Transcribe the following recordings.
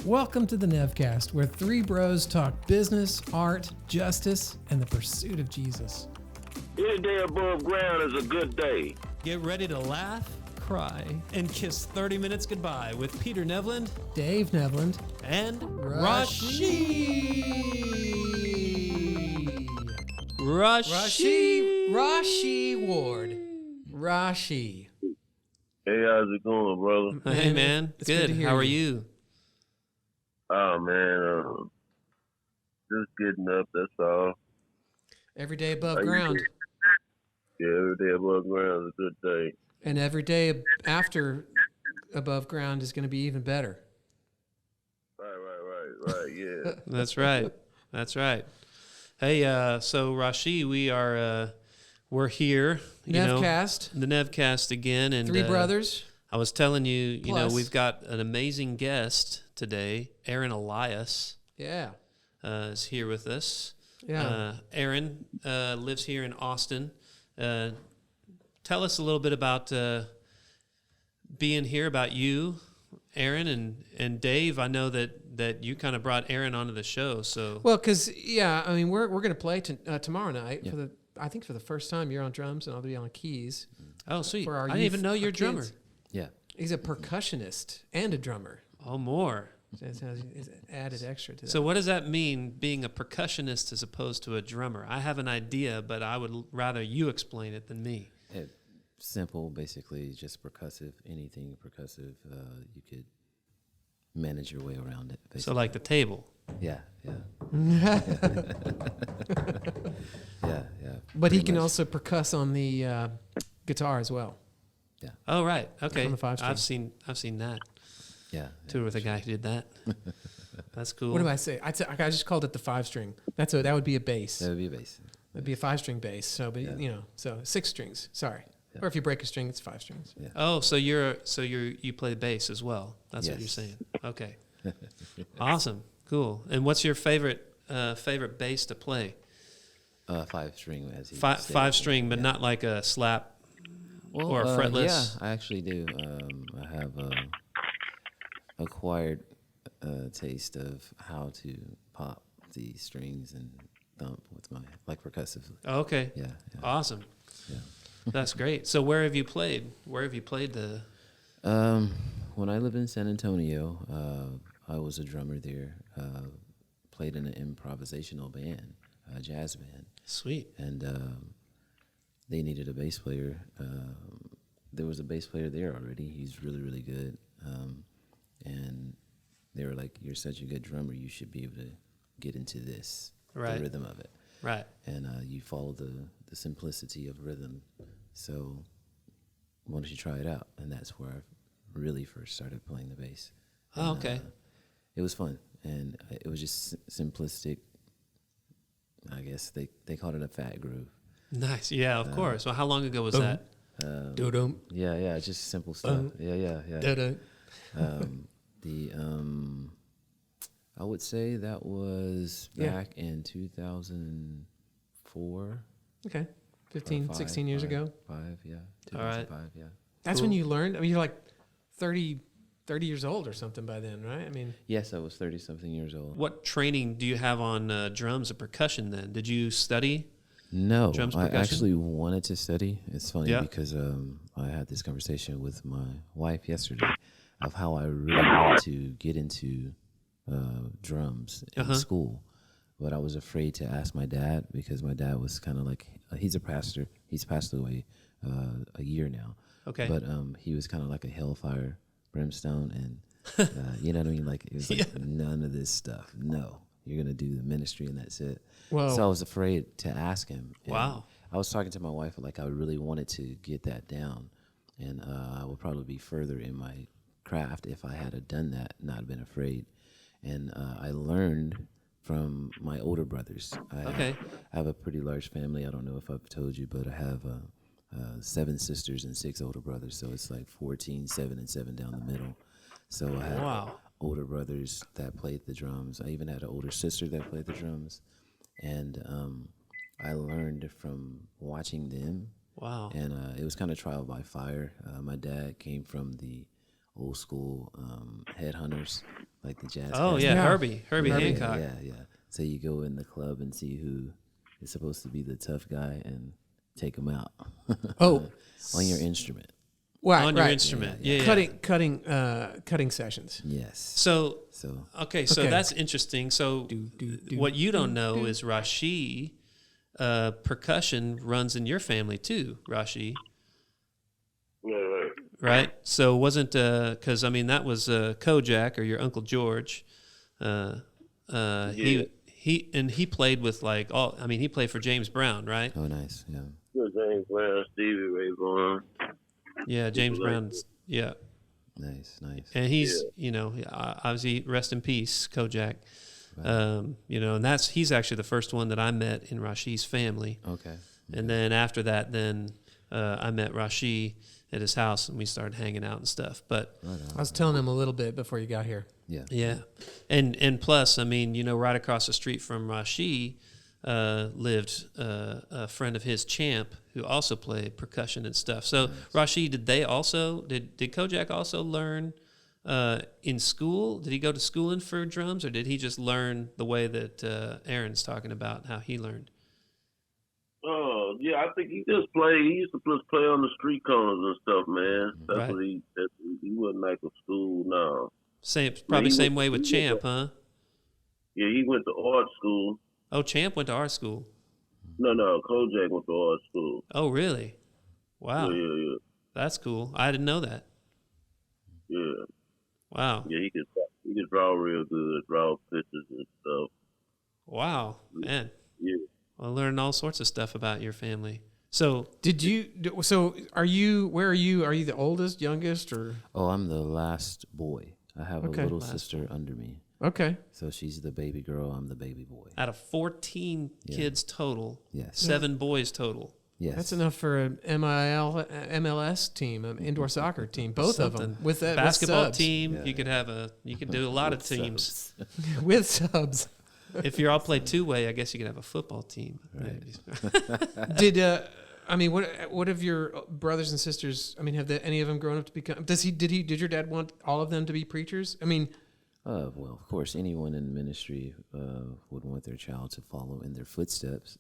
Welcome to the Nevcast, where three bros talk business, art, justice, and the pursuit of Jesus. Any day above ground is a good day. Get ready to laugh, cry, and kiss 30 minutes goodbye with Peter Nevland, Dave Nevland, and Rashi. Rashi Ward. Rashi. Hey, how's it going, brother? Hey, man. It's good to hear How are you. you? Oh, man, just getting up, that's all. Every day above How you ground. doing? Yeah, every day above ground is a good day. And every day after above ground is going to be even better. Right, yeah. That's right. That's right. Hey, so Rashi, we're here. Nevcast. The Nevcast again. And Three brothers. I was telling you, Plus. we've got an amazing guest today. Aaron Elias Yeah. is here with us. Yeah. Aaron lives here in Austin. Tell us a little bit about being here, about you, Aaron, and Dave. I know that you kind of brought Aaron onto the show. So Well, because, I mean, we're going to play tomorrow night for the first time. You're on drums and I'll be on keys. Oh, sweet. For our I didn't even know you're a kids. drummer. Yeah. He's a percussionist and a drummer. Oh, more. So it's added extra to that. So what does that mean, being a percussionist as opposed to a drummer? I have an idea, but I would rather you explain it than me. Simple, basically, just percussive. Anything percussive, you could manage your way around it. Basically. So like the table. Yeah. But he pretty can much. also percuss on the guitar as well. Yeah. Oh, right. Okay. On the 5-string. I've seen that. Yeah. Toured with a guy who did that. That's cool. What do I say? I just called it the 5-string. That would be a bass. That would be a bass. That'd be a 5-string bass. So, but Yeah. so 6 strings. Sorry. Yeah. Or if you break a string, it's 5 strings. Yeah. Oh, so you play bass as well. That's what you're Yes. saying. Okay. Awesome. Cool. And what's your favorite bass to play? 5-string, as he Five stated. string, but Yeah. not like a slap Well, or a fretless. Yeah, I actually do. I have acquired a taste of how to pop the strings and thump with my percussively. Oh, okay. Yeah. Awesome. Yeah. That's great. So where have you played? Where have you played the? When I lived in San Antonio, I was a drummer there. Played in an improvisational band, a jazz band, Sweet. and they needed a bass player. There was a bass player there already. He's really, really good. And they were like, "You're such a good drummer. You should be able to get into this, Right. the rhythm of it." Right. And you follow the simplicity of rhythm. So why don't you try it out? And that's where I really first started playing the bass. Oh, And, okay. it was fun, and it was just simplistic. I guess they called it a fat groove. Nice. Yeah, of course. Well, how long ago was that? Do-dum. Yeah, just simple stuff. Yeah. Do-dum. I would say that was back in 2004. Okay. 15, 16 years ago. 5, yeah. All right. 2005, yeah. That's when you learned. I mean, you're like 30 years old or something by then, right? I mean, Yes, I was 30-something years old. What training do you have on drums and percussion then? Did you study? No, Drums, I percussion? actually wanted to study. It's funny Yeah. because I had this conversation with my wife yesterday of how I really wanted to get into drums in school, but I was afraid to ask my dad because my dad was kind of like, he's a pastor. He's passed away a year now. Okay. But he was kind of like a hellfire brimstone, and you know what I mean? Like, it was like, none of this stuff. No, you're going to do the ministry and that's it. Whoa. So I was afraid to ask him. And Wow. I was talking to my wife, like I really wanted to get that down, and I would probably be further in my craft if I had done that, not been afraid. And I learned from my older brothers. I have a pretty large family. I don't know if I've told you, but I have 7 sisters and 6 older brothers. So it's like 14, 7, and 7 down the middle. So I had older brothers that played the drums. I even had an older sister that played the drums. And I learned from watching them. Wow. And it was kind of trial by fire. My dad came from the old school headhunters, like the jazz. Oh cast. yeah, Yeah. Herbie Hancock. Yeah. So you go in the club and see who is supposed to be the tough guy and take him out. Oh. On your instrument. Right, On your right. instrument. Yeah. Cutting sessions. Yes. So So okay, so Okay. that's interesting. So what you don't know is Rashi, percussion runs in your family too, Rashi, Yeah, right. right? So wasn't because I mean that was Kojak or your Uncle George. He played with like all. I mean he played for James Brown, right? oh, nice. Yeah. Good James Brown, Stevie Ray Vaughan. Yeah, James People like Brown. Yeah, Nice. and he's obviously rest in peace, Kojak. And he's actually the first one that I met in Rashi's family. Okay. And then after that, I met Rashi at his house and we started hanging out and stuff. But I was telling him a little bit before you got here. yeah, and plus, I mean, right across the street from Rashi lived a friend of his, Champ, who also played percussion and stuff. So Rashi, did Kojak also learn in school? Did he go to schooling for drums, or did he just learn the way that Aaron's talking about how he learned? Oh, yeah, I think he just played. He used to just play on the street corners and stuff, man. That's Right. what he wasn't like a school, no. Probably he same went- way with he Champ, went huh? Yeah, he went to art school. Oh, Champ went to our school. No, Kojak went to art school. Oh, really? Wow, Yeah. that's cool. I didn't know that. Yeah. Wow, Yeah, he could draw real good, draw pictures and stuff. wow, man. Yeah. I learned all sorts of stuff about your family. So Are you? Where are you? Are you the oldest, youngest, or? Oh, I'm the last boy. I have Okay. a little sister under me. Okay. So she's the baby girl. I'm the baby boy. out of 14 kids total, Yes. 7 boys total. Yes. That's enough for an MLS team, an indoor soccer team, both of them Something. with that Basketball with subs. team, Yeah. you could do a lot of teams. with subs. If you all play two-way, I guess you could have a football team. Right. Did what have your brothers and sisters? I mean, have any of them grown up to become? Did your dad want all of them to be preachers? I mean, Well, of course, anyone in ministry would want their child to follow in their footsteps.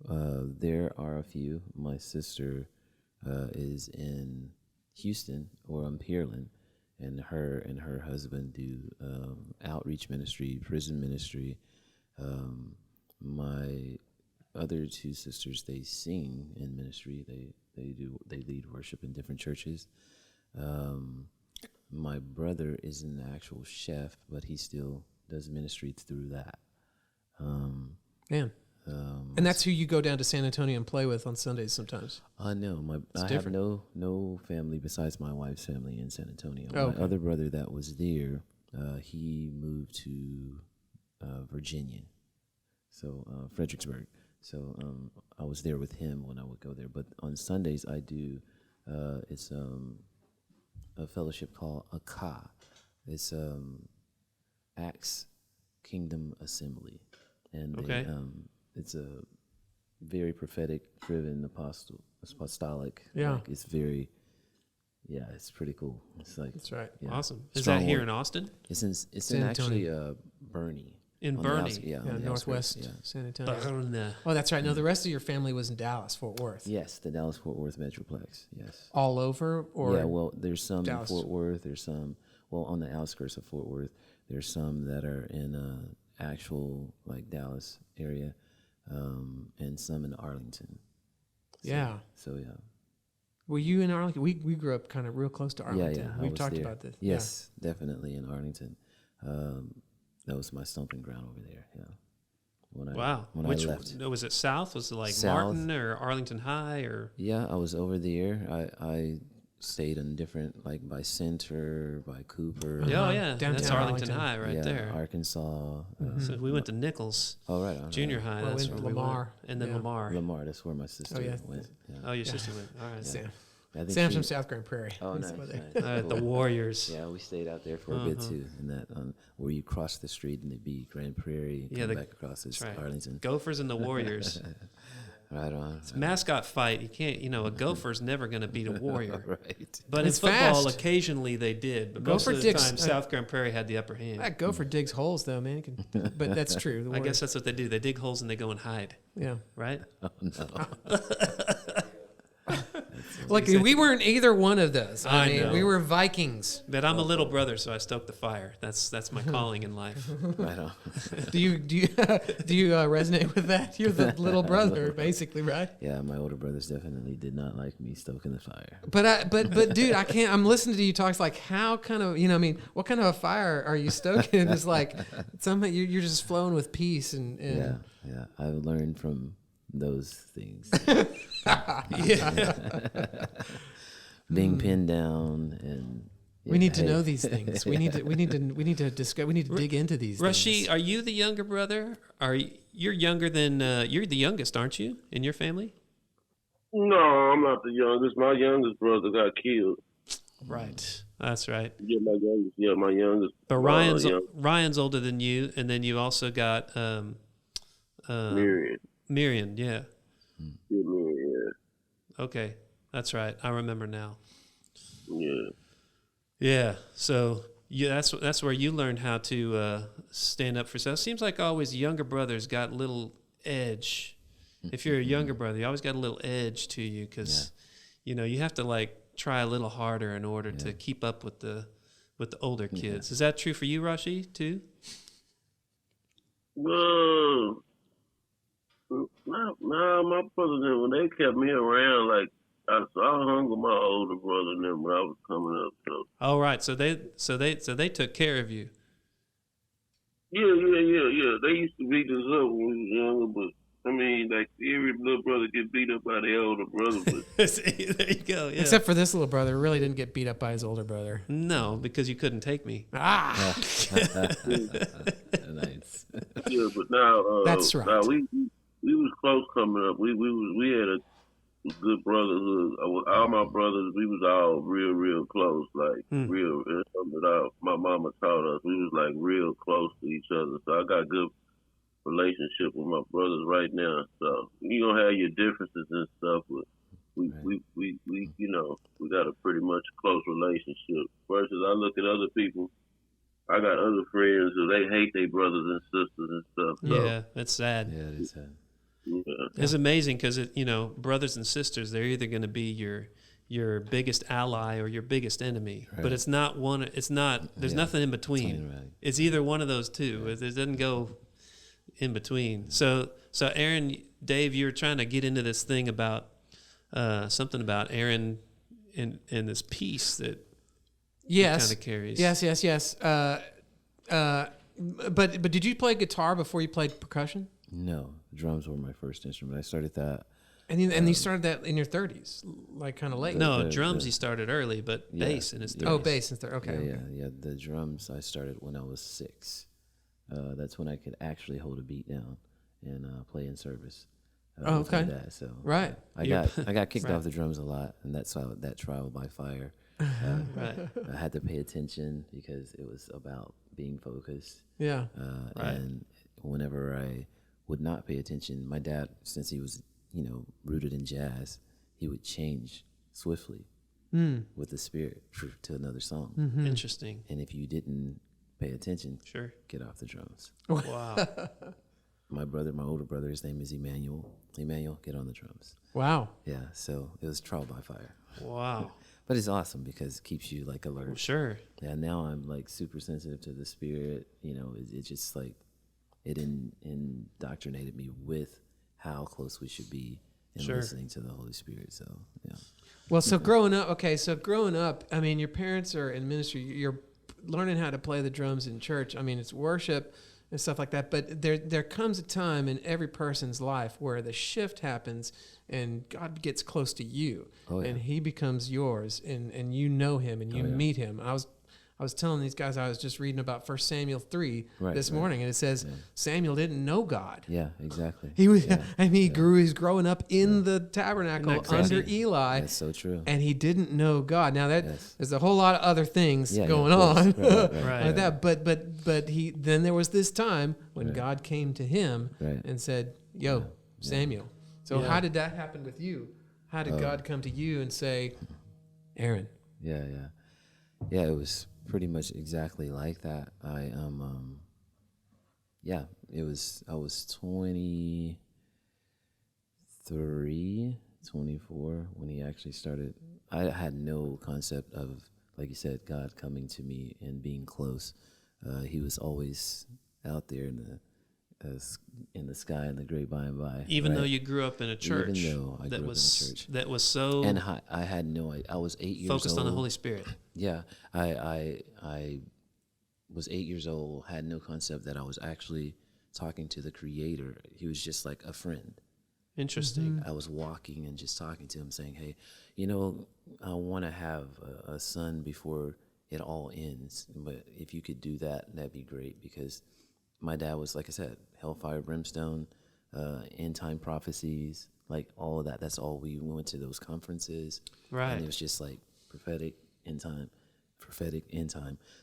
There are a few. My sister is in Houston, or Pearland, and her husband do outreach ministry, prison ministry. My other 2 sisters, they sing in ministry. They lead worship in different churches. My brother is an actual chef, but he still does ministry through that. man, and that's who you go down to San Antonio and play with on Sundays sometimes. No, I have no family besides my wife's family in San Antonio. Oh, My okay. other brother that was there, he moved to Virginia, so Fredericksburg. So I was there with him when I would go there. But on Sundays I do. It's a fellowship called AKA. It's Acts Kingdom Assembly, and Okay. it's a very prophetic driven apostolic. Yeah. Like, it's very, it's pretty cool. It's like, That's right. yeah. Awesome. Is Strong that here word. in Austin? It's in San actually Bernie. In on the Bernie. outs- yeah, on Yeah, the northwest outskirts, yeah. San Antonio. Bernie. Oh, that's right. No, the rest of your family was in Dallas, Fort Worth. Yes, the Dallas-Fort Worth Metroplex. Yes. All over, or Yeah, well, there's some Dallas? in Fort Worth. There's some, on the outskirts of Fort Worth. There's some that are in actual like Dallas area, and some in Arlington. yeah. So yeah. Were you in Arlington? We grew up kind of real close to Arlington. Yeah. I We've was talked there. about this. Yes, definitely in Arlington. That was my stomping ground over there. Yeah. When Wow. I Which left. was it? South? Was it like South. Martin or Arlington High or? Yeah, I was over there. I stayed in different, like by Center, by Cooper. Uh-huh. Yeah, oh yeah, Downtown that's Arlington Arlington. High right yeah, there. Arkansas. So we went to Nichols Oh, right on. Junior High. Well, That's in where we Lamar. went. And then Yeah. Lamar. Lamar, that's where my sister yeah. went. Yeah. Oh, your sister went. All right. Sam. I think Sam's she- from South Grand Prairie. Oh, That's nice. where they- nice. The Cool. Warriors. Yeah, we stayed out there for a bit too, and that where you cross the street and it'd be Grand Prairie, Yeah, come the- back across as that's right. Arlington. Gophers and the Warriors. Right on. It's a mascot fight. You can't, a gopher's never going to beat a warrior. Right. But It's in football, fast. occasionally they did. But most Gopher of the dicks- time, South Grand Prairie had the upper hand. That gopher digs holes, though, man. But that's true. The I warrior- guess that's what they do. They dig holes and they go and hide, yeah. right? Oh, no. Like, we weren't either one of those. I I mean, know. we were Vikings. But I'm a little brother, so I stoke the fire. That's my calling in life. Right on. Do you resonate with that? You're the little brother, basically, right? Yeah, my older brothers definitely did not like me stoking the fire. But dude, I can't. I'm listening to you talk. It's like, how kind of, what kind of a fire are you stoking? It's like somehow you're just flowing with peace and Yeah. I've learned from those things. Being pinned down and we need to know these things. We need to discuss. We need to dig into these. Rashi, things. are you the younger brother? You're younger than you're the youngest, aren't you, in your family? No, I'm not the youngest. My youngest brother got killed. Right. That's right. Yeah, my youngest. But Ryan's older than you, and then you also got Miriam, yeah. Yeah, Miriam, Okay, that's right. I remember now. yeah. Yeah. So that's where you learned how to stand up for yourself. Seems like always younger brothers got a little edge. If you're a younger brother, you always got a little edge to you because you have to like try a little harder in order to keep up with the older kids. Is that true for you, Rashi, too? Well, nah, my brothers, when they kept me around, like, I hung with my older brother and them when I was coming up. So. Oh, right. So they took care of you. Yeah. They used to beat us up when we was younger, but I mean, like every little brother get beat up by their older brother. But See, there you go. Yeah. Except for this little brother, who really didn't get beat up by his older brother. No, because you couldn't take me. Ah, Nice. yeah, but now That's right. Now we was close coming up. We had a good brotherhood. All my brothers, we was all real close, like real. It's something that my mama taught us. We was like real close to each other. So I got good relationship with my brothers right now. So you gonna have your differences and stuff, but we got a pretty much close relationship. Versus I look at other people. I got other friends who they hate their brothers and sisters and stuff. So, Yeah, that's sad. Yeah, it is sad. yeah. It's amazing because brothers and sisters, they're either going to be your biggest ally or your biggest enemy. Right. But it's not one. It's not. There's nothing in between. Right. It's either one of those two. It doesn't go in between. So Aaron, Dave, you were trying to get into this thing about something about Aaron and this peace that yes, kind of carries. yes. But did you play guitar before you played percussion? No, drums were my first instrument. I started that. And you started that in your 30s, like kind of late. No, drums he started early, but bass in his 30s. Oh, bass in 30s. Okay. Yeah. The drums I started when I was 6. That's when I could actually hold a beat down and play in service. With my dad. So Right. I got kicked off the drums a lot, and that's why that trial by fire. Right. I had to pay attention because it was about being focused. Yeah. Right. And whenever I would not pay attention, my dad, since he was rooted in jazz, he would change swiftly with the spirit to another song. Interesting. And if you didn't pay attention, Sure. get off the drums. Wow. My older brother, his name is Emmanuel. Emmanuel, get on the drums. Wow. Yeah, so it was trial by fire. Wow. But it's awesome because it keeps you like alert. Well, sure. Yeah, now I'm like super sensitive to the spirit. It just like it indoctrinated me with how close we should be in Sure. listening to the Holy Spirit. So yeah. Well, so growing up, I mean, your parents are in ministry. You're learning how to play the drums in church. I mean, it's worship and stuff like that. But there comes a time in every person's life where the shift happens and God gets close to you and he becomes yours and you know him and you meet him. I was telling these guys, I was just reading about 1 Samuel 3 this morning, and it says Samuel didn't know God. Yeah, exactly. He was, he's growing up in the tabernacle under Eli. That's so true. And he didn't know God. Now there's a whole lot of other things going of on course. like that. But then there was this time when God came to him and said, "Yo, Samuel, So Yeah. how did that happen with you? How did God come to you and say, Aaron? Yeah. It was pretty much exactly like that. I was 23, 24 when he actually started. I had no concept of, like you said, God coming to me and being close. He was always out there in the sky in the great by and by. Even right? though you grew up in a church, Even though I grew up in a church, that was so and I had no idea. I was 8 years old. focused on the Holy Spirit. Yeah, I was 8 years old. Had no concept that I was actually talking to the Creator. He was just like a friend. Interesting. I was walking and just talking to him, saying, "Hey, I want to have a son before it all ends. But if you could do that, that'd be great." Because my dad was, like I said, hellfire, brimstone, end time prophecies, like all of that. That's all we went to those conferences, Right. And it was just like prophetic end time.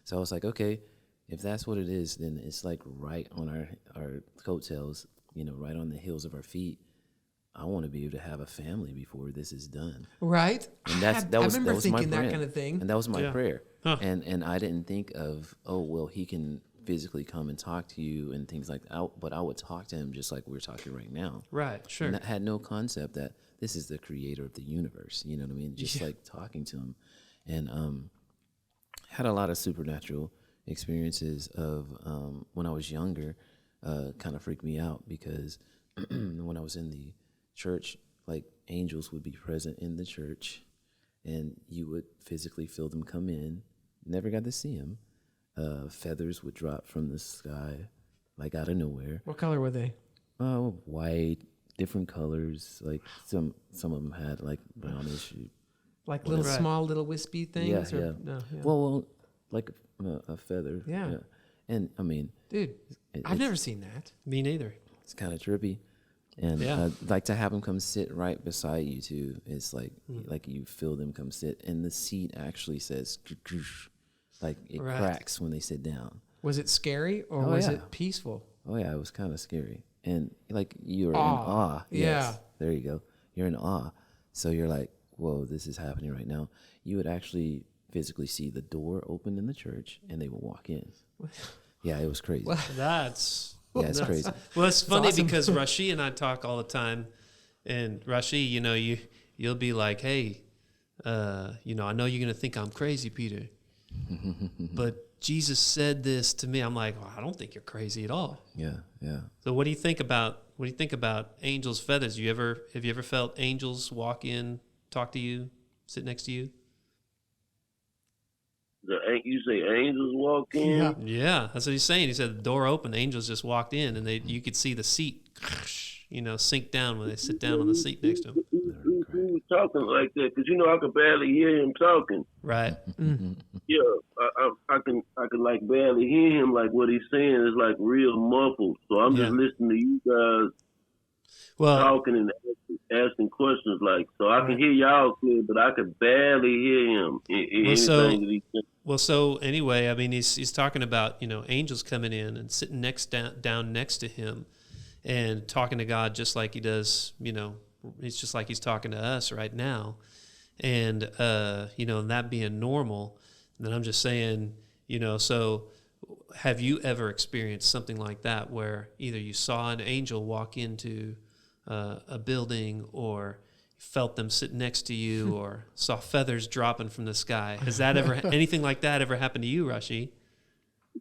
So I was like, okay, if that's what it is, then it's like right on our coattails, right on the heels of our feet. I want to be able to have a family before this is done. Right? And that I was remember my thinking that prayer. kind of thing. And that was my Yeah. prayer. Huh. And I didn't think of, he can physically come and talk to you and things like that. But I would talk to him just like we're talking right now. Right. Sure. And I had no concept that this is the creator of the universe. You know what I mean? Just like talking to him. And had a lot of supernatural experiences of when I was younger, kind of freaked me out because when I was in the church, like angels would be present in the church and you would physically feel them come in. Never got to see them. Feathers would drop from the sky, like out of nowhere. What color were they? White, different colors. Like some of them had like brownish. Like little Right. small, little wispy things? Yeah, or, yeah. No, yeah. Well, like a feather. Yeah. And I mean, Dude, I've never seen that. Me neither. it's kind of trippy. And Yeah. like to have them come sit right beside you too. It's like you feel them come sit, and the seat actually says, like it Right. cracks when they sit down. Was it scary or Oh, was yeah. it peaceful? Oh yeah, it was kind of scary, and like you're in Awe. awe. Yes, Yeah. there you go. You're in awe. So you're like, whoa, this is happening right now. You would actually physically see the door open in the church, and they would walk in. Yeah, it was crazy. That's Yeah, it's crazy. well. It's funny awesome. because Rashi and I talk all the time, and Rashi, you'll be like, hey, I know you're gonna think I'm crazy, Peter, but Jesus said this to me. I'm like, well, I don't think you're crazy at all. Yeah, yeah. So what do you think about angels' feathers? Have you ever felt angels walk in, talk to you, sit next to you? You say angels walk in? Yeah. Yeah, that's what he's saying. He said the door opened, angels just walked in, and you could see the seat, sink down when they sit down on the seat next to him. Who was talking like that? Because I could barely hear him talking. Right. Yeah, I can like barely hear him. Like what he's saying is like real muffled. So I'm just Yeah. listening to you guys Well, talking and asking questions. Like so, I can hear y'all clear, but I could barely hear him. Anything that he said. Well, so anyway, I mean, he's talking about angels coming in and sitting down next to him, and talking to God just like he does. It's just like he's talking to us right now, and that being normal. And then I'm just saying, so have you ever experienced something like that where either you saw an angel walk into a building, or felt them sit next to you, or saw feathers dropping from the sky? Has that ever anything like that ever happened to you, Rashi?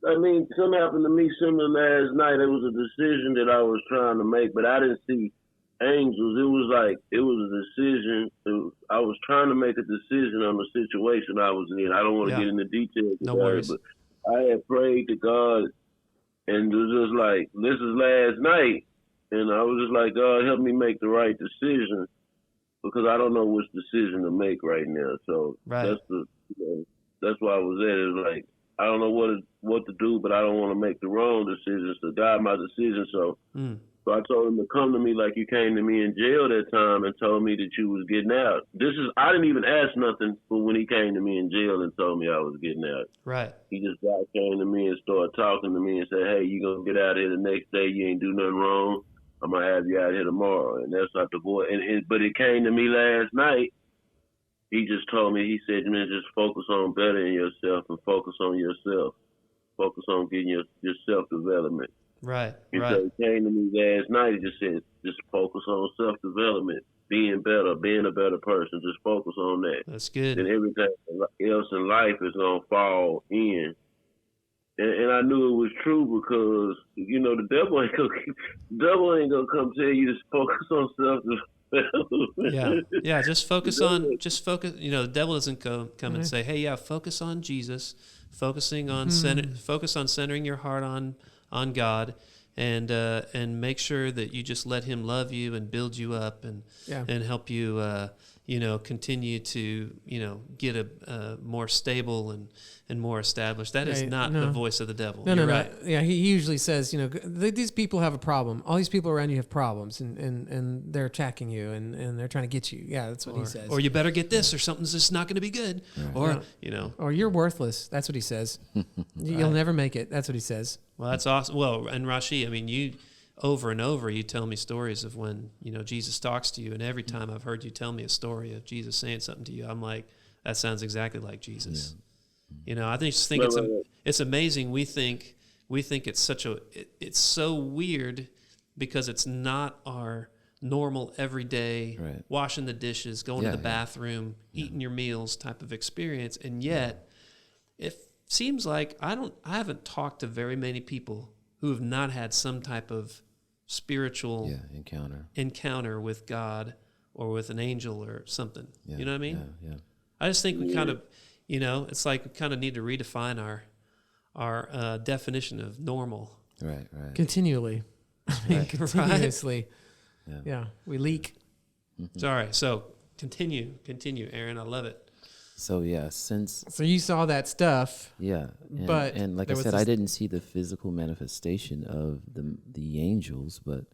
I mean, something happened to me similar last night. It was a decision that I was trying to make, but I didn't see angels. It was a decision. I was trying to make a decision on the situation I was in. I don't want to get into details No about worries. it, but I had prayed to God, and it was just like, this is last night, and I was just like, God, help me make the right decision, because I don't know which decision to make right now. So Right. that's why I was at it. It's like, I don't know what to do, but I don't want to make the wrong decision. So guide my decision. So I told him to come to me like you came to me in jail that time and told me that you was getting out. I didn't even ask nothing for when he came to me in jail and told me I was getting out. Right. He just came to me and started talking to me and said, hey, you going to get out of here the next day. You ain't do nothing wrong. I'm gonna have you out here tomorrow, and that's not the boy. But it came to me last night. He just told me, he said, man, just focus on bettering yourself and focus on yourself. Focus on getting your self-development. Right, And right. so he came to me last night. He just said, just focus on self-development, being better, being a better person. Just focus on that. That's good. Then everything else in life is going to fall in. And I knew it was true because, you know, the devil ain't gonna come tell you to focus on self-development. Yeah. Just focus. You know, the devil doesn't come and say, "Hey, focus on Jesus, focus on centering your heart on God, and make sure that you just let Him love you and build you up and help you, continue to, get a more stable and more established." That is not the voice of the devil. No. Right. Yeah, he usually says, these people have a problem. All these people around you have problems, and they're attacking you, and they're trying to get you. Yeah, that's what he says. Or you better get this, or something's just not going to be good. Right. Or, Or you're worthless. That's what he says. You'll never make it. That's what he says. Well, that's awesome. Well, and Rashi, I mean, you over and over, you tell me stories of when, Jesus talks to you, and every time I've heard you tell me a story of Jesus saying something to you, I'm like, that sounds exactly like Jesus. I just think it's amazing. We think it's it's so weird because it's not our normal everyday washing the dishes, going to the bathroom, eating your meals type of experience, and yet it seems like I haven't talked to very many people who have not had some type of spiritual encounter with God or with an angel or something. You know what I mean? Yeah. I just think we kind of, it's like we kind of need to redefine our definition of normal. Right. Continually. Continuously. Yeah. We leak. Sorry. So continue, Aaron. I love it. So so you saw that stuff. Yeah. But like I said, I didn't see the physical manifestation of the angels, but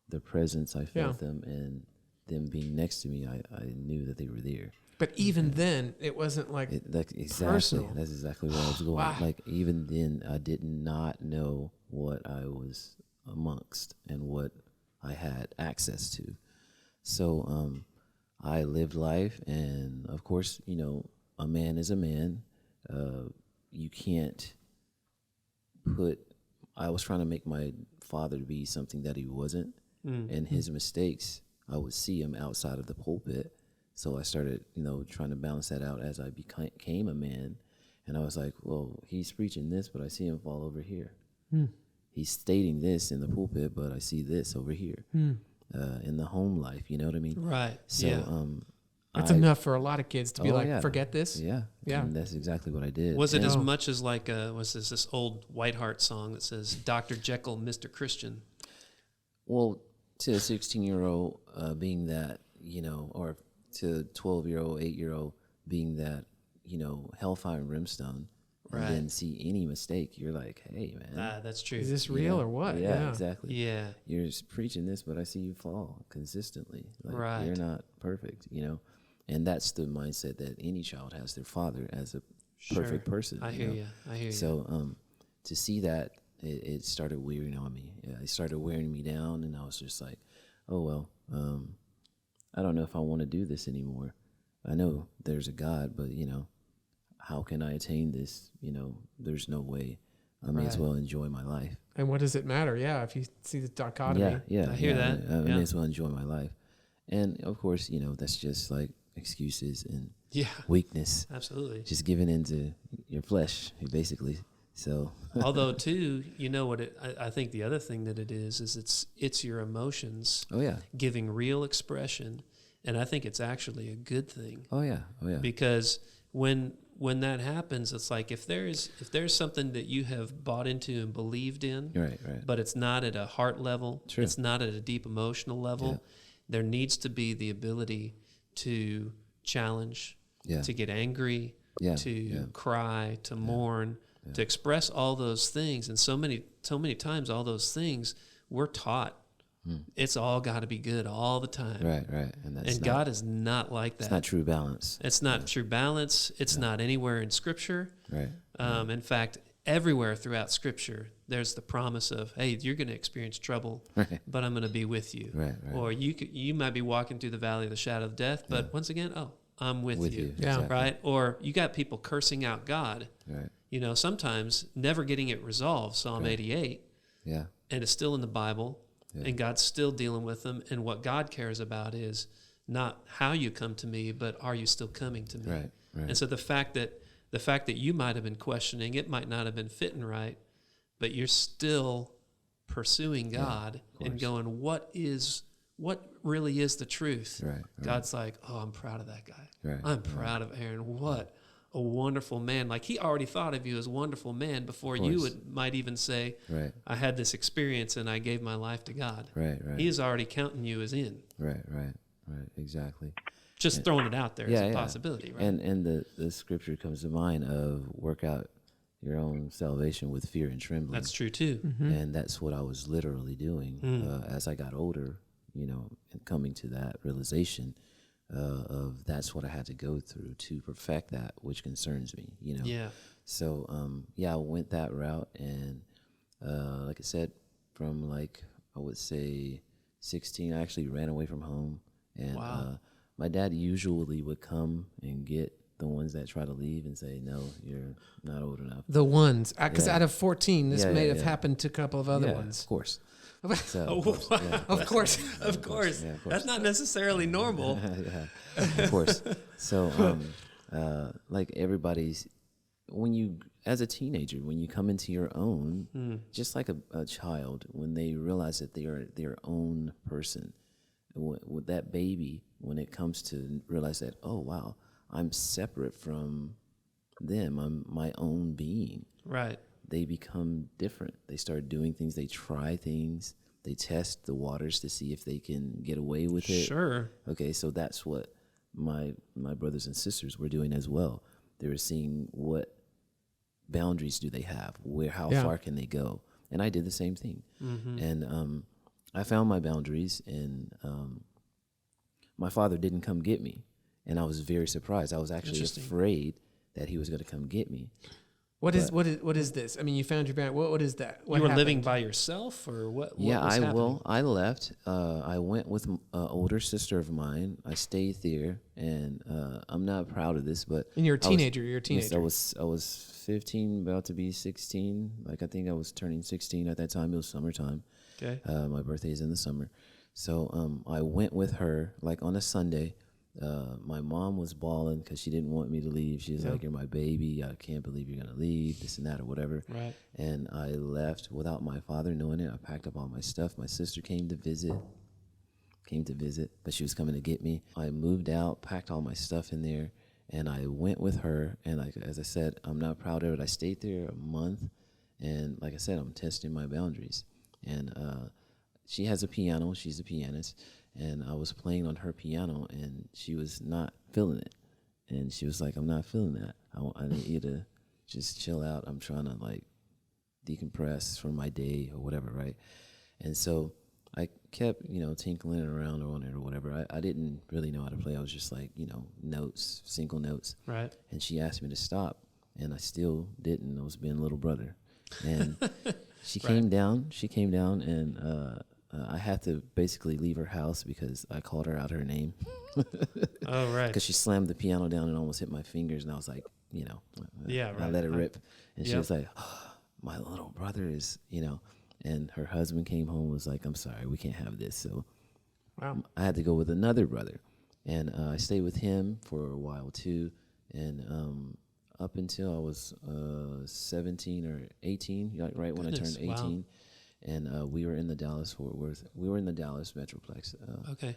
the presence, I felt them, and them being next to me, I knew that they were there. But even then, it wasn't exactly. personal. That's exactly where I was going. Wow. Like even then, I did not know what I was amongst and what I had access to. So I lived life, and of course, a man is a man. You can't I was trying to make my father to be something that he wasn't, and his mistakes, I would see him outside of the pulpit. So I started, trying to balance that out as I became a man. And I was like, well, he's preaching this, but I see him fall over here. He's stating this in the pulpit, but I see this over here in the home life. You know what I mean? Right. So that's enough for a lot of kids to be forget this. Yeah. And that's exactly what I did. Was it as much as like, was this old Whiteheart song that says, Dr. Jekyll, Mr. Christian? Well, to a 16-year-old being that, or to a 12-year-old, 8-year-old being that, hellfire and brimstone, and then see any mistake, you're like, hey, man. That's true. Is this real or what? Yeah, exactly. Yeah. You're preaching this, but I see you fall consistently. Like, you're not perfect, And that's the mindset that any child has their father as a perfect person. I hear you. So to see that, it started wearing on me. It started wearing me down, and I was just like, oh, well, I don't know if I want to do this anymore. I know there's a God, but, how can I attain this? There's no way. I may as well enjoy my life. And what does it matter? Yeah, if you see the dichotomy. Yeah. I hear that. I may as well enjoy my life. And, of course, that's just like excuses and weakness. Absolutely. Just giving into your flesh, basically. So, although too, I think the other thing that it is it's your emotions. Oh yeah. Giving real expression, and I think it's actually a good thing. Oh yeah. Because when that happens, it's like if there's something that you have bought into and believed in, right. But it's not at a heart level, True. It's not at a deep emotional level. There needs to be the ability to challenge, to get angry, to cry, to mourn. To express all those things, and so many times, all those things we're taught. It's all got to be good all the time, right. And God is not like that. It's not true balance. It's not true balance. It's not anywhere in Scripture. Right. In fact, everywhere throughout Scripture, there's the promise of, hey, you're going to experience trouble, Right. but I'm going to be with you. Right. Or you might be walking through the valley of the shadow of death, but once again, I'm with you. Yeah. Exactly. Right? Or you got people cursing out God. Right. You know, sometimes never getting it resolved, Psalm Right. 88, Yeah. and it's still in the Bible, Yeah. and God's still dealing with them. And what God cares about is not how you come to me, but are you still coming to me? Right. Right. And so the fact that you might have been questioning, it might not have been fitting right, but you're still pursuing God and going, what really is the truth? Right. Right. God's like, oh, I'm proud of that guy. Right. I'm proud of Aaron. What a wonderful man. Like, he already thought of you as a wonderful man before you might even say, Right. I had this experience and I gave my life to God. Right. Right. He is already counting you as in. Right. Right. Right. Exactly. Just throwing it out there as a possibility, right? And the scripture comes to mind of work out your own salvation with fear and trembling. That's true too. And that's what I was literally doing as I got older, you know, and coming to that realization of that's what I had to go through to perfect that which concerns me, you know. Yeah. So, I went that route. And like I said, from like, I would say 16, I actually ran away from home. And my dad usually would come and get the ones that try to leave and say, no, you're not old enough. The ones, because Yeah. out of 14, this may have yeah. happened to a couple of other Yeah, ones. Of course. So, Oh, of course. Yeah, Of course. Of course. Yeah, of course. That's not necessarily normal. Yeah, of course. So, like everybody's, when you, as a teenager, when you come into your own, just like a child, when they realize that they are their own person, with that baby, when it comes to realize that, oh, wow, I'm separate from them, I'm my own being. Right. They become different. They start doing things. They try things. They test the waters to see if they can get away with it. Sure. Okay, so that's what my brothers and sisters were doing as well. They were seeing what boundaries do they have, how far can they go, and I did the same thing. And I found my boundaries, and my father didn't come get me, and I was very surprised. I was actually afraid that he was going to come get me. What is this? I mean, you found your band. What is that? What You were happened? living by yourself, or what? Yeah, was happening? I left. I went with an older sister of mine. I stayed there, and I'm not proud of this, but And you're a teenager. You're a Yes, teenager. I was 15, about to be 16. Like, I think I was turning 16 at that time. It was summertime. Okay. My birthday is in the summer. So I went with her, like, on a Sunday. My mom was bawling because she didn't want me to leave. She was like, you're my baby. I can't believe you're going to leave, this and that or whatever. Right. And I left without my father knowing it. I packed up all my stuff. My sister came to visit, but she was coming to get me. I moved out, packed all my stuff in there, and I went with her. And as I said, I'm not proud of it. I stayed there a month. And like I said, I'm testing my boundaries. And she has a piano. She's a pianist. And I was playing on her piano, and she was not feeling it. And she was like, I'm not feeling that. I need you to just chill out. I'm trying to, like, decompress from my day or whatever, right? And so I kept, tinkling around on it or whatever. I didn't really know how to play. I was just like, notes, single notes. Right. And she asked me to stop, and I still didn't. I was being little brother. And she came down, and I had to basically leave her house because I called her out her name. Oh, right. Because she slammed the piano down and almost hit my fingers, and I was like, Yeah, I right. let it rip. And she Yep. was like, my little brother is, and her husband came home and was like, I'm sorry, we can't have this. So Wow. I had to go with another brother. And I stayed with him for a while too. And up until I was 17 or 18, right when I Goodness, turned 18. And we were in the Dallas-Fort Worth. We were in the Dallas Metroplex. Okay.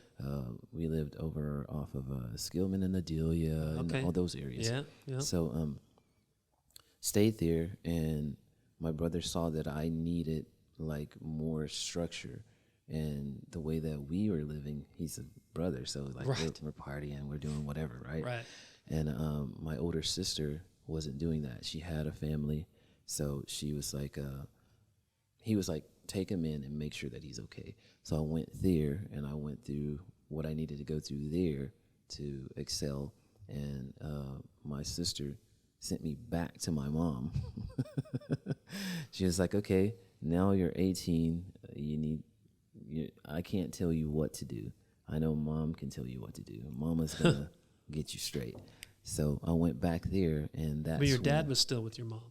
We lived over off of Skillman and Adelia and all those areas. Yeah. Yeah. So stayed there, and my brother saw that I needed, like, more structure. And the way that we were living, he's a brother, so, like, we're partying, we're doing whatever, right? Right. And my older sister wasn't doing that. She had a family, so she was like, he was like, take him in and make sure that he's okay. So I went there, and I went through what I needed to go through there to excel. And my sister sent me back to my mom. She was like, okay, now you're 18. I can't tell you what to do. I know mom can tell you what to do. Mama's gonna get you straight. So I went back there, and that's. But your dad was still with your mom.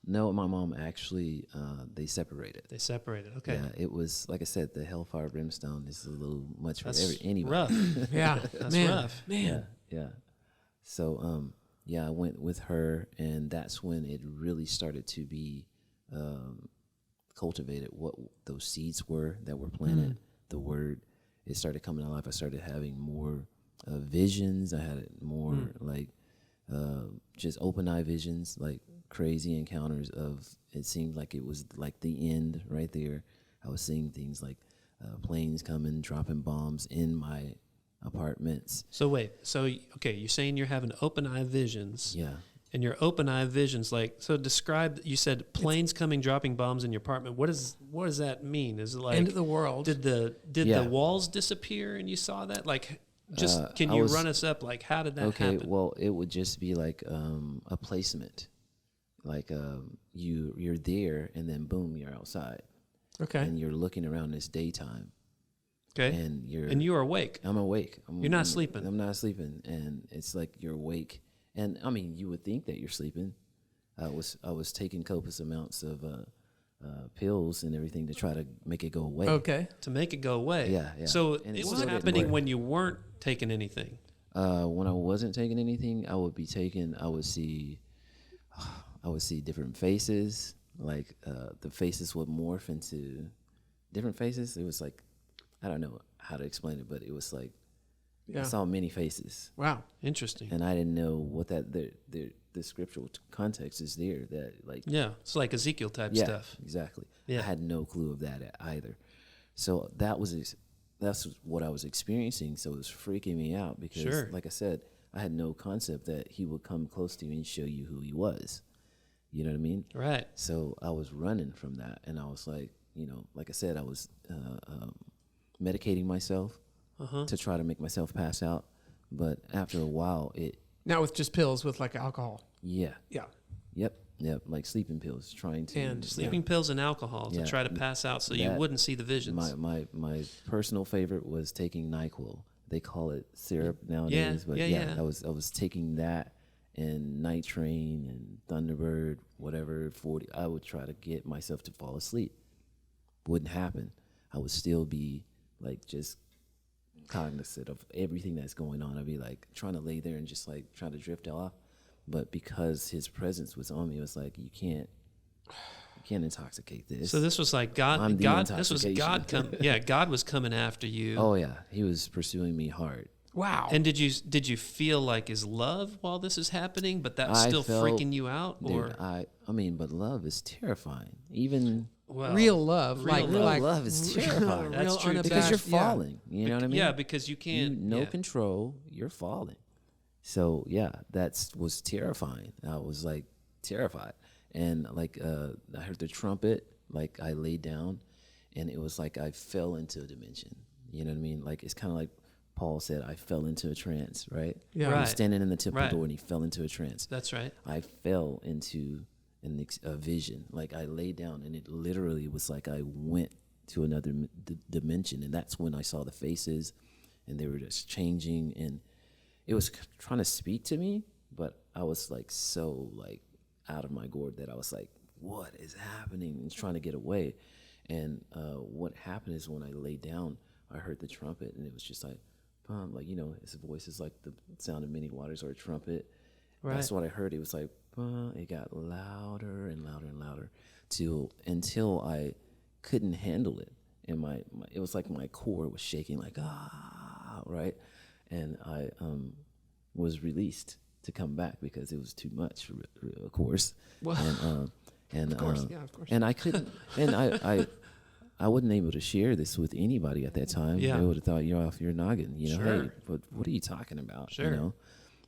No, my mom actually, they separated. They separated. Okay. Yeah, it was, like I said, the hellfire brimstone is a little much for That's anybody. rough. Yeah, That's man, rough. man. Yeah. So, I went with her, and that's when it really started to be cultivated, what those seeds were that were planted, the word. It started coming alive. I started having more visions. I had more like just open eye visions, like crazy encounters of, it seemed like it was like the end right there. I was seeing things like planes coming, dropping bombs in my apartments. So wait. So okay, you're saying you're having open eye visions. Yeah. And your open eye visions, like, so describe. You said planes coming, dropping bombs in your apartment. What does that mean? Is it like End of the world? Did the walls disappear and you saw that? Like, just can you run us up? Like, how did that happen? Well, it would just be like a placement, like you're there, and then boom, you're outside. Okay. And you're looking around this daytime. Okay. And you're awake. I'm awake. You're not sleeping. I'm not sleeping, and it's like you're awake. And I mean, you would think that you're sleeping. I was taking copious amounts of pills and everything to try to make it go away. Okay. To make it go away. Yeah. So And it was still didn't happening work. when you weren't taking anything. When I wasn't taking anything, I would see different faces. Like the faces would morph into different faces. It was like, I don't know how to explain it, but it was like, I saw many faces. Wow. Interesting. And I didn't know what that the scriptural context is there, that like, Yeah, it's like Ezekiel type stuff. Exactly. Yeah. I had no clue of that either. So that's what I was experiencing. So it was freaking me out because, Sure. like I said, I had no concept that he would come close to you and show you who he was. You know what I mean? Right. So I was running from that, and I was like, like I said, I was medicating myself to try to make myself pass out. But after a while, Not with just pills, with like alcohol. yeah. Yeah. Yep, like sleeping pills, trying to And Sleeping pills and alcohol to Yeah. try to pass out so you That- wouldn't see the visions. My personal favorite was taking NyQuil. They call it syrup nowadays, but yeah. I was taking that and Night Train and Thunderbird, whatever 40. I would try to get myself to fall asleep. Wouldn't happen. I would still be like just cognizant of everything that's going on. I'd be like trying to lay there and just like trying to drift off. But because his presence was on me, it was like you can't intoxicate this. So this was like God. I'm the This was God. intoxication. God was coming after you. Oh yeah, he was pursuing me hard. Wow. And did you feel like his love while this is happening, but that's I still felt- freaking you out, or Dude, I mean, but love is terrifying. Even well, real love, real like love. like love is terrifying. That's real true, too. because you're unabashed- yeah. falling. You know what I mean? Yeah, because you can't. no yeah. control. You're falling. So yeah, that was terrifying. I was like terrified, and like I heard the trumpet. Like I laid down, and it was like I fell into a dimension. You know what I mean? Like it's kind of like Paul said, I fell into a trance. Right? Yeah. He Right. was standing in the temple Right. door, and he fell into a trance. That's right. I fell into a vision. Like I laid down, and it literally was like I went to another dimension, and that's when I saw the faces, and they were just changing, and it was trying to speak to me, but I was like so like out of my gourd that I was like, what is happening? And trying to get away. And what happened is when I laid down, I heard the trumpet, and it was just like, like his voice is like the sound of many waters or a trumpet. Right. That's what I heard. It was like, it got louder and louder and louder until I couldn't handle it. And my it was like my core was shaking, like, right? And I was released to come back because it was too much, of course. Well, And of course, yeah, of course. and I couldn't, and I wasn't able to share this with anybody at that time. Yeah. They would have thought you're off your noggin, Sure. Hey, but what are you talking about? Sure.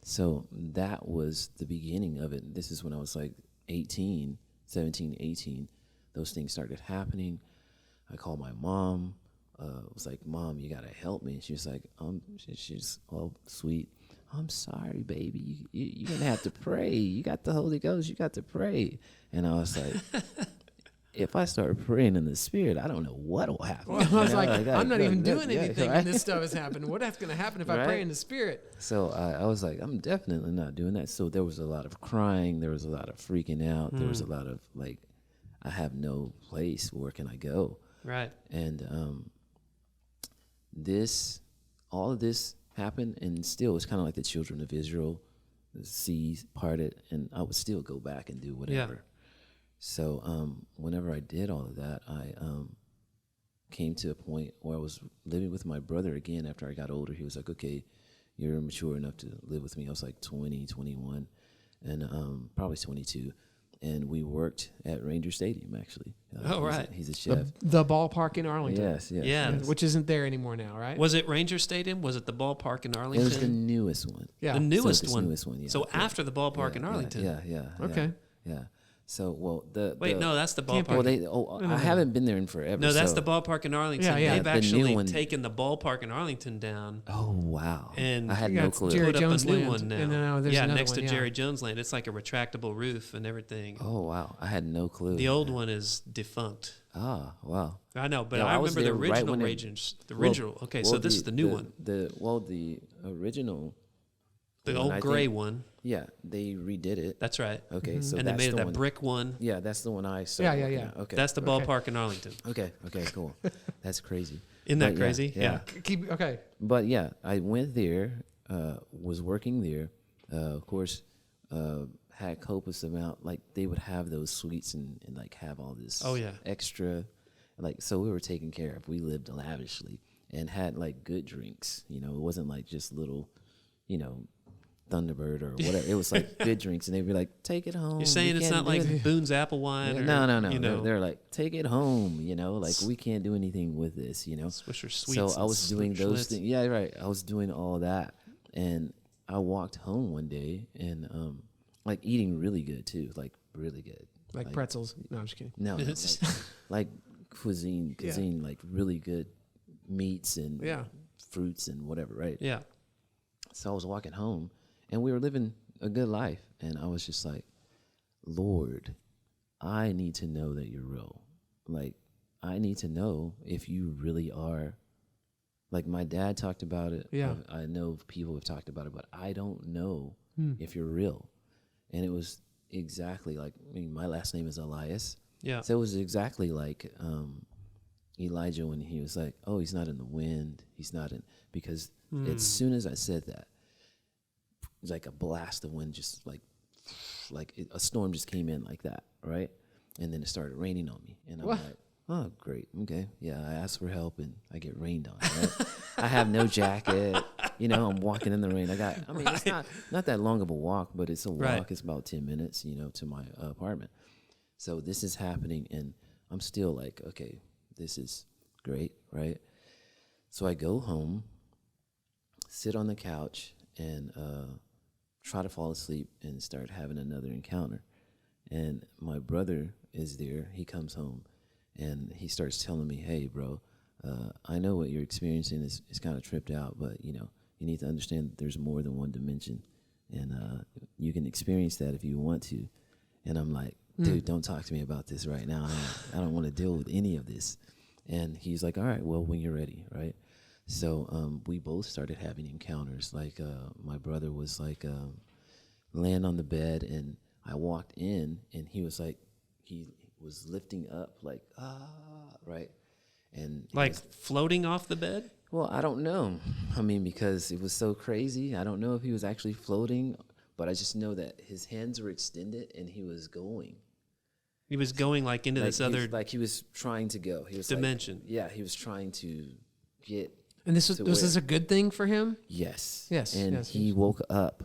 So that was the beginning of it. This is when I was like 17, 18. Those things started happening. I called my mom. Was like, Mom, you gotta help me. And she was like, she's all sweet. I'm sorry, baby. You're gonna have to pray. You got the Holy Ghost. You got to pray. And I was like, if I start praying in the spirit, I don't know what will happen. Well, I was like, I'm not even doing yeah, anything right? when this stuff is happening. What's going to happen if I pray Right? in the spirit? So I was like, I'm definitely not doing that. So there was a lot of crying. There was a lot of freaking out. There was a lot of like, I have no place. Where can I go? Right. And all of this happened, and still it's kind of like the children of Israel, the seas parted, and I would still go back and do whatever. Yeah. So whenever I did all of that, I came to a point where I was living with my brother again after I got older. He was like, okay, you're mature enough to live with me. I was like 20, 21, and probably 22. And we worked at Ranger Stadium, actually. Right. He's a chef. The ballpark in Arlington. Yes. Yeah. Which isn't there anymore now, right? Was it Ranger Stadium? Was it the ballpark in It Arlington? was the newest one. Yeah. The newest this one. newest one, yeah. So Yeah. after the ballpark in Arlington. Yeah. Okay. Yeah. So, well, No, that's the Can't ballpark. be. I haven't been there in forever. No, that's so- the ballpark in Arlington. Yeah. They've The new actually one- taken the ballpark in Arlington down Oh, wow. and I had Yeah, no it's clue. Jerry put up Jones a new land, one now. and now there's another next one, to yeah. Jerry Jones Land. It's like a retractable roof and everything. Oh, wow. I had no clue. The old one is defunct. Ah, wow. I know, but Yeah, I I was remember the there right original when it- Rangers. The Well- original. Okay, so well, this is the new one. The original. The one, old I gray think- one. Yeah, they redid it. That's right. Okay, so And they that's made the that one. brick one. Yeah, that's the one I saw. Yeah, yeah. Okay. That's the Okay. ballpark in Arlington. Okay, cool. That's crazy. Isn't that But yeah, crazy? Yeah. Keep okay. But yeah, I went there, was working there. Of course, had copious amount. Like they would have those suites and like have all this. Oh, yeah. Extra, like so we were taken care of. We lived lavishly and had like good drinks. You know, it wasn't like just little, Thunderbird or whatever. It was like good drinks, and they'd be like, "Take it home." You're saying We it's can't not do like it." Boone's apple wine? Or, No. You know, They're like, "Take it home." Like we can't do anything with this. Swisher Sweets. So I and was doing those Schlitz. things. Yeah, right. I was doing all that, and I walked home one day and like eating really good too, like really good. Like pretzels. No, I'm just kidding. No, like cuisine, like really good meats and Yeah. fruits and whatever, right? Yeah. So I was walking home, and we were living a good life, and I was just like, Lord, I need to know that you're real. Like, I need to know if you really are. Like, my dad talked about it. Yeah. I know people have talked about it, but I don't know if you're real. And it was exactly like, my last name is Elias. Yeah. So it was exactly like Elijah when he was like, oh, he's not in the wind. He's not in, because as soon as I said that, it was like a blast of wind, just like a storm just came in like that, right? And then it started raining on me. And I'm What? like, oh, great. Okay. Yeah, I asked for help and I get rained on, right? I have no jacket. I'm walking in the rain. It's not that long of a walk, but it's a walk. Right. It's about 10 minutes, to my apartment. So this is happening, and I'm still like, okay, this is great, right? So I go home, sit on the couch, and try to fall asleep and start having another encounter. And my brother is there. He comes home, and he starts telling me, hey, bro, I know what you're experiencing is kind of tripped out, but, you need to understand that there's more than one dimension, and you can experience that if you want to. And I'm like, dude, don't talk to me about this right now. I don't want to deal with any of this. And he's like, all right, well, when you're ready, right? So we both started having encounters. Like my brother was like laying on the bed, and I walked in, and he was like, he was lifting up like, right? And Like floating off the bed? well, I don't know. Because it was so crazy. I don't know if he was actually floating, but I just know that his hands were extended and he was going. He was going like into this other He was trying to go. He was dimension. He was trying to get. And was to this where- a good thing for him? Yes. Yes, And yes, he yes. woke up.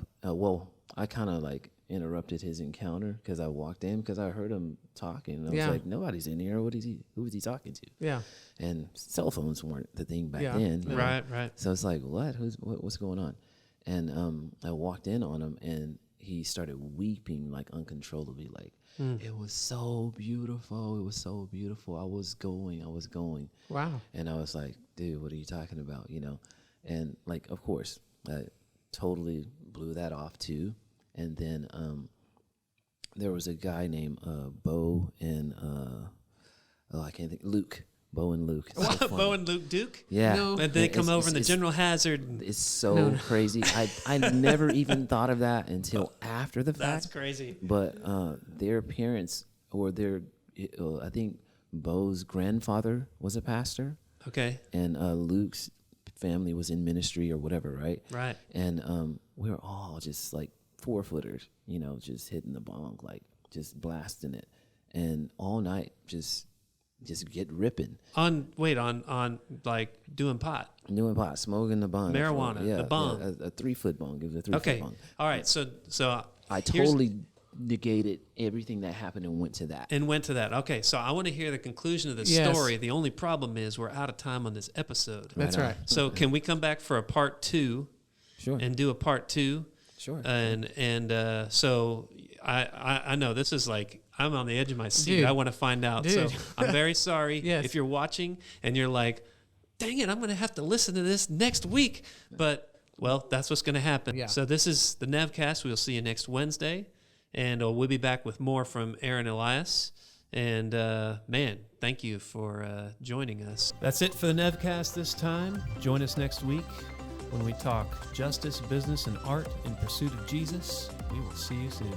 I kind of interrupted his encounter because I walked in because I heard him talking. And I Yeah. was like, nobody's in here. Who is he talking to? Yeah. And cell phones weren't the thing back Yeah. then. Right. So it's like, what's going on? And I walked in on him, and he started weeping like uncontrollably. Like, it was so beautiful. It was so beautiful. I was going. Wow. And I was like, dude, what are you talking about? And like, of course, I totally blew that off too. And then there was a guy named Bo in I can't think. Luke. Bo and Luke. It's so funny. Bo and Luke Duke? Yeah. No. And they come It's- over in the it's- General Hazard. It's so crazy. I never even thought of that until after the That's fact. crazy. But their parents, or I think Bo's grandfather was a pastor, Okay. and Luke's family was in ministry or whatever, right? Right. And we were all just like 4-footers, just hitting the bong, like just blasting it, and all night just get ripping. On like doing pot. Doing pot, smoking the bong. Marijuana, the bong. a 3-foot bong. It was a 3-foot Okay. bong. All right. So I here's- totally negated everything that happened and went to that. And went to that. Okay, so I want to hear the conclusion of the Yes. story. The only problem is we're out of time on this episode. That's right. So can we come back for a part 2 Sure. and do a part 2? Sure. And so I know this is like I'm on the edge of my seat. Dude. I want to find out. Dude. So I'm very sorry Yes. if you're watching and you're like, dang it, I'm going to have to listen to this next week. But well, that's what's going to happen. Yeah. So this is the Nevcast. We'll see you next Wednesday. And we'll be back with more from Aaron Elias. And man, thank you for joining us. That's it for the Nevcast this time. Join us next week when we talk justice, business, and art in pursuit of Jesus. We will see you soon.